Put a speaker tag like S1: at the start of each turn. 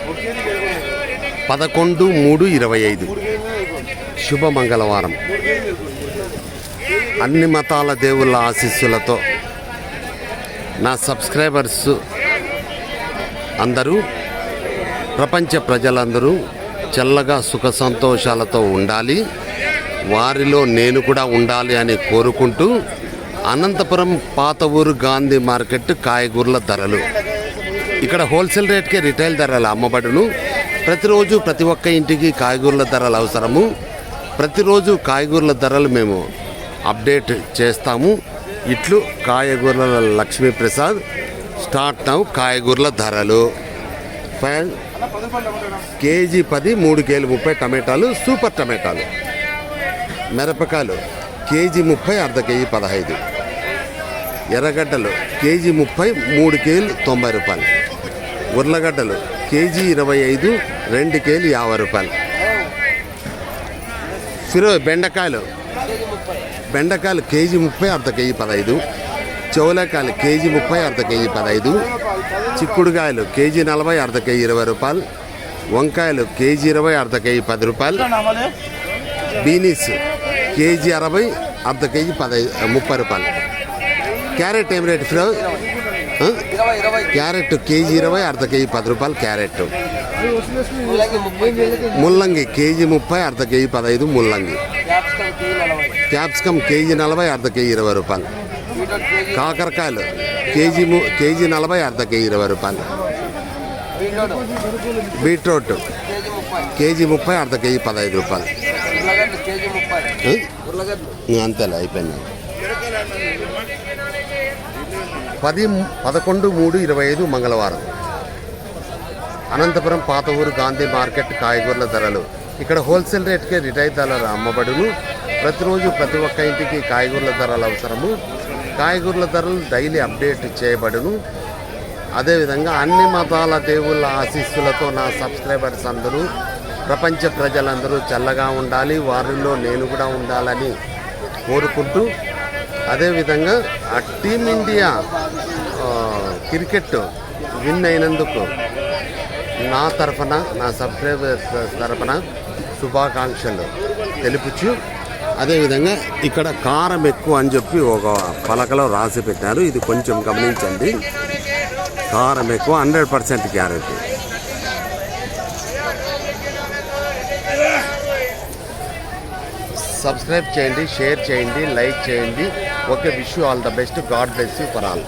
S1: 11/3/25 శుభ మంగళవారం. అన్ని మతాల దేవుళ్ళ ఆశీస్సులతో నా సబ్స్క్రైబర్స్ అందరూ, ప్రపంచ ప్రజలందరూ చల్లగా సుఖ సంతోషాలతో ఉండాలి, వారిలో నేను కూడా ఉండాలి అని కోరుకుంటూ, అనంతపురం పాత ఊరు గాంధీ మార్కెట్ కాయగూరల ధరలు ఇక్కడ హోల్సేల్ రేట్కే రిటైల్ ధరలు అమ్మబడును. ప్రతిరోజు ప్రతి ఒక్క ఇంటికి కాయగూరల ధరలు అవసరము. ప్రతిరోజు కాయగూరల ధరలు మేము అప్డేట్ చేస్తాము. ఇట్లు కాయగూరల లక్ష్మీప్రసాద్. Start now. కాయగూరల ధరలు కేజీ 10, 3 కేలు 30 టమాటాలు, సూపర్ టమాటాలు. మిరపకాయలు కేజీ 30, అర్ధ కేజీ 15. ఎర్రగడ్డలు కేజీ 30, 3 కేలు 90 రూపాయలు. ఉర్లగడ్డలు కేజీ 25, 2 కేలు 50 రూపాయలు. బెండకాయలు కేజీ 30, అర్ధ కేజీ 15. చౌలకాయలు కేజీ 30, అర్ధ కేజీ 15. చిక్కుడుకాయలు కేజీ 40, అర్ధ కేజీ 20 రూపాయలు. వంకాయలు కేజీ 20, అర్ధ కేజీ 10 రూపాయలు. బీనీస్ కేజీ 60, అర్ధ కేజీ 30 రూపాయలు. క్యారెట్ ఏం రేటు ఫిరోజ్? క్యారెట్ కేజీ 20, అర్ధ కేజీ 10 రూపాయలు క్యారెట్. ముల్లంగి కేజీ 30, అర్ధ కేజీ 15 ముల్లంగి. క్యాప్సికమ్ కేజీ 40, అర్ధ కేజీ 20 రూపాయలు. కాకరకాయలు కేజీ 40, అర్ధ కేజీ 20 రూపాయలు. బీట్రూట్ కేజీ 30, అర్ధ కేజీ 15 రూపాయలు. అంతేలే, అయిపోయింది. 11/3/25 మంగళవారం. అనంతపురం పాత ఊరు గాంధీ మార్కెట్ కాయగూరల ధరలు ఇక్కడ హోల్సేల్ రేట్కే రిటైల్ ధరలు అమ్మబడును. ప్రతిరోజు ప్రతి ఒక్క ఇంటికి కాయగూరల ధరలు అవసరము. కాయగూరల ధరలు డైలీ అప్డేట్ చేయబడును. అదేవిధంగా అన్ని మతాల దేవుళ్ళ ఆశీస్సులతో నా సబ్స్క్రైబర్స్ అందరూ, ప్రపంచ ప్రజలందరూ చల్లగా ఉండాలి, వారిలో నేను కూడా ఉండాలని కోరుకుంటూ, అదేవిధంగా ఆ టీమిండియా క్రికెట్ విన్ అయినందుకు నా తరఫున, నా సబ్స్క్రైబర్స్ తరఫున శుభాకాంక్షలు తెలుపుచు, అదేవిధంగా ఇక్కడ కారం ఎక్కువ అని చెప్పి ఒక పలకలో రాసి పెట్టారు. ఇది కొంచెం గమనించండి. కారం ఎక్కువ, 100% గ్యారెంటీ. సబ్స్క్రైబ్ చేయండి, షేర్ చేయండి, లైక్ చేయండి. Okay, wish you all the best. God bless you for all.